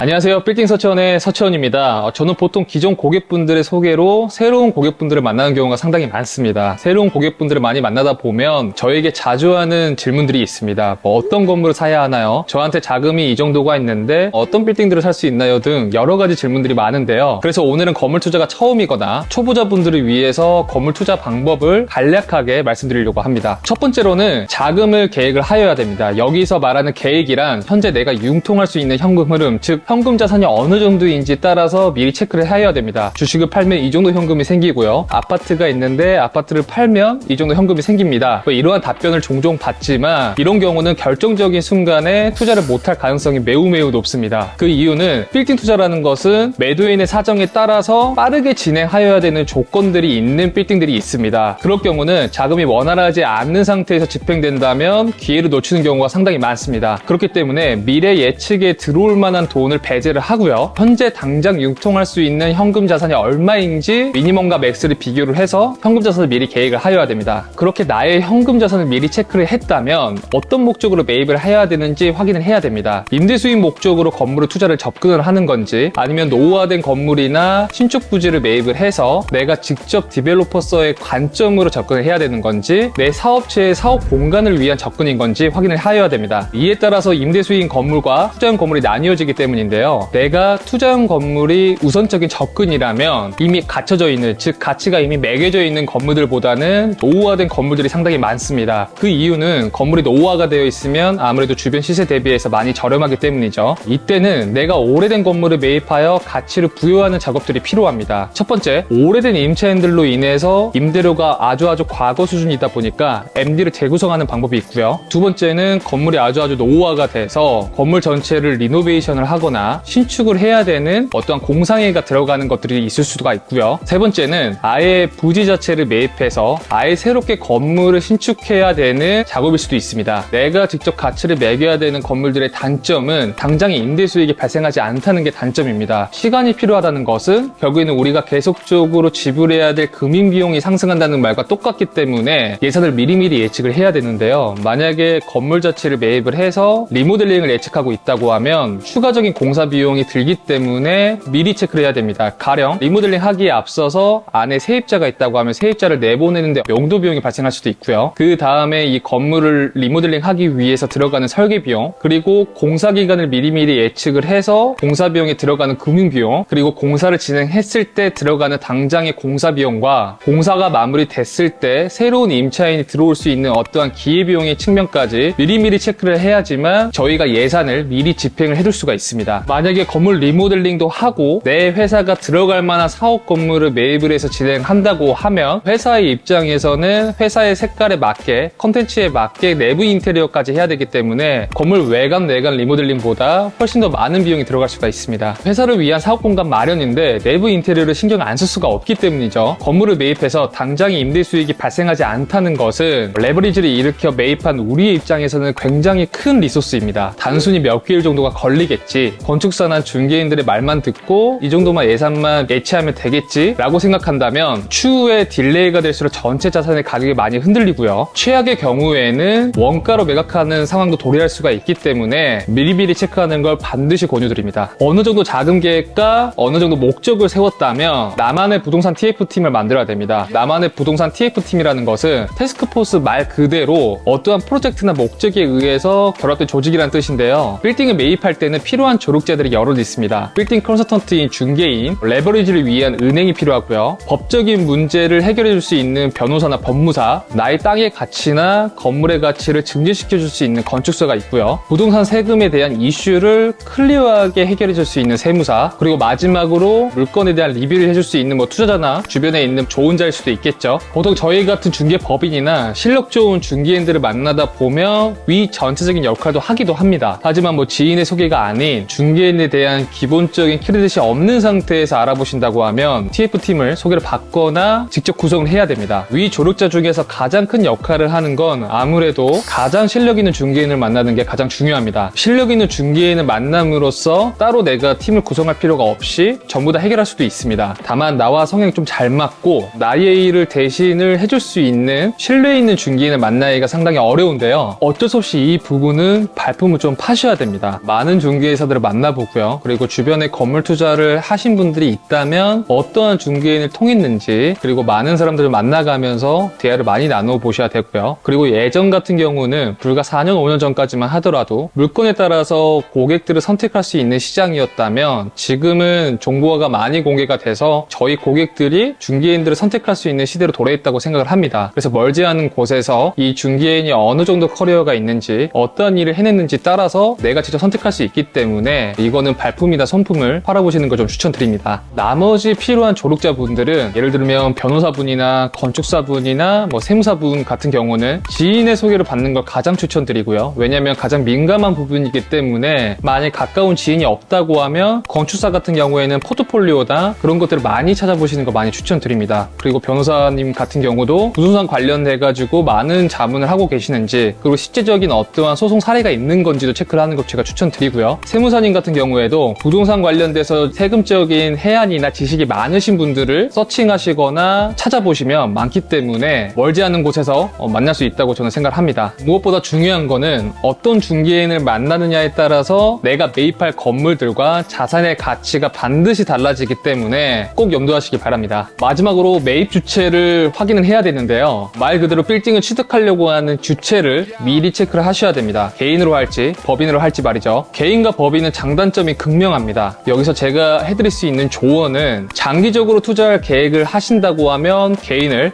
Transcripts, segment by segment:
안녕하세요. 빌딩 서치원의 서치원입니다. 저는 보통 기존 고객분들의 소개로 새로운 고객분들을 만나는 경우가 상당히 많습니다. 새로운 고객분들을 많이 만나다 보면 저에게 자주 하는 질문들이 있습니다. 어떤 건물을 사야 하나요? 저한테 자금이 이 정도가 있는데 어떤 빌딩들을 살 수 있나요? 등 여러 가지 질문들이 많은데요. 그래서 오늘은 건물 투자가 처음이거나 초보자분들을 위해서 건물 투자 방법을 간략하게 말씀드리려고 합니다. 첫 번째로는 자금을 계획을 하여야 됩니다. 여기서 말하는 계획이란 현재 내가 융통할 수 있는 현금 흐름, 즉 현금 자산이 어느 정도인지 따라서 미리 체크를 해야 됩니다. 주식을 팔면 이 정도 현금이 생기고요. 아파트가 있는데 아파트를 팔면 이 정도 현금이 생깁니다. 이러한 답변을 종종 받지만 이런 경우는 결정적인 순간에 투자를 못할 가능성이 매우 높습니다. 그 이유는 빌딩 투자라는 것은 매도인의 사정에 따라서 빠르게 진행하여야 되는 조건들이 있는 빌딩들이 있습니다. 그럴 경우는 자금이 원활하지 않는 상태에서 집행된다면 기회를 놓치는 경우가 상당히 많습니다. 그렇기 때문에 미래 예측에 들어올 만한 돈을 배제를 하고요. 현재 당장 융통할 수 있는 현금 자산이 얼마인지 미니멈과 맥스를 비교를 해서 현금 자산을 미리 계획을 하여야 됩니다. 그렇게 나의 현금 자산을 미리 체크를 했다면 어떤 목적으로 매입을 해야 되는지 확인을 해야 됩니다. 임대 수익 목적으로 건물을 투자를 접근을 하는 건지 아니면 노후화된 건물이나 신축 부지를 매입을 해서 내가 직접 디벨로퍼서의 관점으로 접근을 해야 되는 건지 내 사업체의 사업 공간을 위한 접근인 건지 확인을 하여야 됩니다. 이에 따라서 임대 수익 건물과 투자형 건물이 나뉘어지기 때문인데요. 내가 투자형 건물이 우선적인 접근이라면 이미 갖춰져 있는, 즉 가치가 이미 매겨져 있는 건물들보다는 노후화된 건물들이 상당히 많습니다. 그 이유는 건물이 노후화가 되어 있으면 아무래도 주변 시세 대비해서 많이 저렴하기 때문이죠. 이때는 내가 오래된 건물을 매입하여 가치를 부여하는 작업들이 필요합니다. 첫 번째, 오래된 임차인들로 인해서 임대료가 아주 과거 수준이다 보니까 MD를 재구성하는 방법이 있고요. 두 번째는 건물이 아주 노후화가 돼서 건물 전체를 리노베이션을 하거나 신축을 해야 되는 어떠한 공사회가 들어가는 것들이 있을 수가 있고요. 세 번째는 아예 부지 자체를 매입해서 아예 새롭게 건물을 신축해야 되는 작업일 수도 있습니다. 내가 직접 가치를 매겨야 되는 건물들의 단점은 당장의 임대 수익이 발생하지 않다는 게 단점입니다. 시간이 필요하다는 것은 결국에는 우리가 계속적으로 지불해야 될 금융 비용이 상승한다는 말과 똑같기 때문에 예산을 미리미리 예측을 해야 되는데요. 만약에 건물 자체를 매입을 해서 리모델링을 예측하고 있다고 하면 추가적인 공사 비용이 들기 때문에 미리 체크를 해야 됩니다. 가령 리모델링 하기에 앞서서 안에 세입자가 있다고 하면 세입자를 내보내는데 용도 비용이 발생할 수도 있고요. 그 다음에 이 건물을 리모델링 하기 위해서 들어가는 설계 비용, 그리고 공사 기간을 미리미리 예측을 해서 공사 비용에 들어가는 금융 비용, 그리고 공사를 진행했을 때 들어가는 당장의 공사 비용과 공사가 마무리됐을 때 새로운 임차인이 들어올 수 있는 어떠한 기회 비용의 측면까지 미리미리 체크를 해야지만 저희가 예산을 미리 집행을 해둘 수가 있습니다. 만약에 건물 리모델링도 하고 내 회사가 들어갈 만한 사업 건물을 매입을 해서 진행한다고 하면 회사의 입장에서는 회사의 색깔에 맞게 컨텐츠에 맞게 내부 인테리어까지 해야 되기 때문에 건물 외관 내관 리모델링보다 훨씬 더 많은 비용이 들어갈 수가 있습니다. 회사를 위한 사업 공간 마련인데 내부 인테리어를 신경 안 쓸 수가 없기 때문이죠. 건물을 매입해서 당장의 임대 수익이 발생하지 않다는 것은 레버리지를 일으켜 매입한 우리의 입장에서는 굉장히 큰 리소스입니다. 단순히 몇 개월 정도가 걸리겠지, 건축사나 중개인들의 말만 듣고 이 정도만 예산만 예치하면 되겠지 라고 생각한다면 추후에 딜레이가 될수록 전체 자산의 가격이 많이 흔들리고요. 최악의 경우에는 원가로 매각하는 상황도 도래할 수가 있기 때문에 미리미리 체크하는 걸 반드시 권유드립니다. 어느 정도 자금 계획과 어느 정도 목적을 세웠다면 나만의 부동산 TF팀을 만들어야 됩니다. 나만의 부동산 TF팀이라는 것은 태스크포스 말 그대로 어떠한 프로젝트나 목적에 의해서 결합된 조직이라는 뜻인데요. 빌딩을 매입할 때는 필요한 조력자들이 여럿 있습니다. 빌딩 컨설턴트인 중개인, 레버리지를 위한 은행이 필요하고요. 법적인 문제를 해결해 줄 수 있는 변호사나 법무사, 나의 땅의 가치나 건물의 가치를 증진시켜 줄 수 있는 건축사가 있고요. 부동산 세금에 대한 이슈를 클리어하게 해결해 줄 수 있는 세무사, 그리고 마지막으로 물건에 대한 리뷰를 해줄 수 있는 투자자나 주변에 있는 조언자일 수도 있겠죠. 보통 저희 같은 중개법인이나 실력 좋은 중개인들을 만나다 보면 위 전체적인 역할도 하기도 합니다. 하지만 지인의 소개가 아닌 중개인에 대한 기본적인 크레딧이 없는 상태에서 알아보신다고 하면 TF팀을 소개를 받거나 직접 구성을 해야 됩니다. 위 조력자 중에서 가장 큰 역할을 하는 건 아무래도 가장 실력 있는 중개인을 만나는 게 가장 중요합니다. 실력 있는 중개인을 만남으로써 따로 내가 팀을 구성할 필요가 없이 전부 다 해결할 수도 있습니다. 다만 나와 성향이 좀 잘 맞고 나의 일을 대신을 해줄 수 있는 신뢰 있는 중개인을 만나기가 상당히 어려운데요. 어쩔 수 없이 이 부분은 발품을 좀 파셔야 됩니다. 많은 중개회사들을 만나보고요. 그리고 주변에 건물 투자를 하신 분들이 있다면 어떠한 중개인을 통했는지, 그리고 많은 사람들을 만나가면서 대화를 많이 나눠보셔야 되고요. 그리고 예전 같은 경우는 불과 4년, 5년 전까지만 하더라도 물건에 따라서 고객들을 선택할 수 있는 시장이었다면 지금은 정보가 많이 공개가 돼서 저희 고객들이 중개인들을 선택할 수 있는 시대로 도래했다고 생각을 합니다. 그래서 멀지 않은 곳에서 이 중개인이 어느 정도 커리어가 있는지, 어떠한 일을 해냈는지 따라서 내가 직접 선택할 수 있기 때문에 이거는 발품이나 손품을 팔아보시는 걸 좀 추천드립니다. 나머지 필요한 조력자분들은 예를 들면 변호사분이나 건축사분이나 세무사분 같은 경우는 지인의 소개를 받는 걸 가장 추천드리고요. 왜냐하면 가장 민감한 부분이기 때문에 만약 가까운 지인이 없다고 하면 건축사 같은 경우에는 포트폴리오나 그런 것들을 많이 찾아보시는 거 많이 추천드립니다. 그리고 변호사님 같은 경우도 부동산 관련돼가지고 많은 자문을 하고 계시는지, 그리고 실제적인 어떠한 소송 사례가 있는 건지도 체크를 하는 것 제가 추천드리고요. 세무사님 같은 경우에도 부동산 관련돼서 세금적인 해안이나 지식이 많으신 분들을 서칭하시거나 찾아보시면 많기 때문에 멀지 않은 곳에서 만날 수 있다고 저는 생각합니다. 무엇보다 중요한 거는 어떤 중개인을 만나느냐에 따라서 내가 매입할 건물들과 자산의 가치가 반드시 달라지기 때문에 꼭 염두하시기 바랍니다. 마지막으로 매입 주체를 확인을 해야 되는데요. 말 그대로 빌딩을 취득하려고 하는 주체를 미리 체크를 하셔야 됩니다. 개인으로 할지 법인으로 할지 말이죠. 개인과 법인은 장단점이 극명합니다. 여기서 제가 해드릴 수 있는 조언은 장기적으로 투자할 계획을 하신다고 하면 개인을,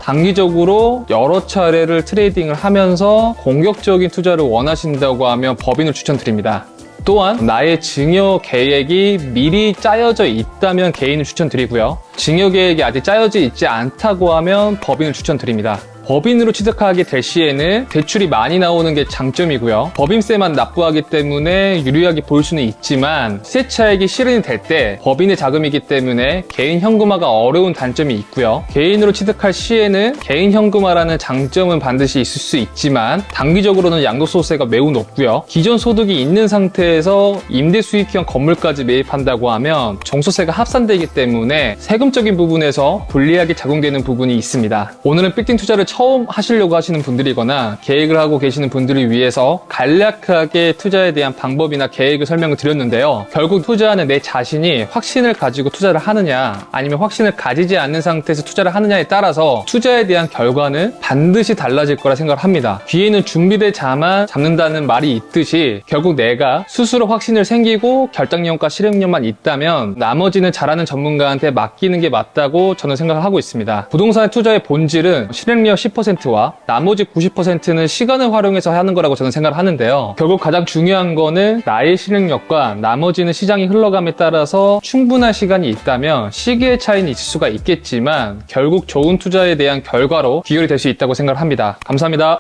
단기적으로 여러 차례를 트레이딩을 하면서 공격적인 투자를 원하신다고 하면 법인을 추천드립니다. 또한 나의 증여 계획이 미리 짜여져 있다면 개인을 추천드리고요. 증여 계획이 아직 짜여져 있지 않다고 하면 법인을 추천드립니다. 법인으로 취득하게 될 시에는 대출이 많이 나오는 게 장점이고요. 법인세만 납부하기 때문에 유리하게 보일 수는 있지만 시세 차익이 실현이 될 때 법인의 자금이기 때문에 개인 현금화가 어려운 단점이 있고요. 개인으로 취득할 시에는 개인 현금화라는 장점은 반드시 있을 수 있지만 단기적으로는 양도소득세가 매우 높고요. 기존 소득이 있는 상태에서 임대 수익형 건물까지 매입한다고 하면 종소세가 합산되기 때문에 세금적인 부분에서 불리하게 작용되는 부분이 있습니다. 오늘은 빌딩 투자를 처음 하시려고 하시는 분들이거나 계획을 하고 계시는 분들을 위해서 간략하게 투자에 대한 방법이나 계획을 설명을 드렸는데요. 결국 투자하는 내 자신이 확신을 가지고 투자를 하느냐, 아니면 확신을 가지지 않는 상태에서 투자를 하느냐에 따라서 투자에 대한 결과는 반드시 달라질 거라 생각을 합니다. 귀에는 준비된 자만 잡는다는 말이 있듯이 결국 내가 스스로 확신을 생기고 결단력과 실행력만 있다면 나머지는 잘하는 전문가한테 맡기는 게 맞다고 저는 생각을 하고 있습니다. 부동산 투자의 본질은 실행력 10%와 나머지 90%는 시간을 활용해서 하는 거라고 저는 생각을 하는데요. 결국 가장 중요한 거는 나의 실행력과 나머지는 시장이 흘러감에 따라서 충분한 시간이 있다면 시기의 차이는 있을 수가 있겠지만 결국 좋은 투자에 대한 결과로 귀결이 될 수 있다고 생각을 합니다. 감사합니다.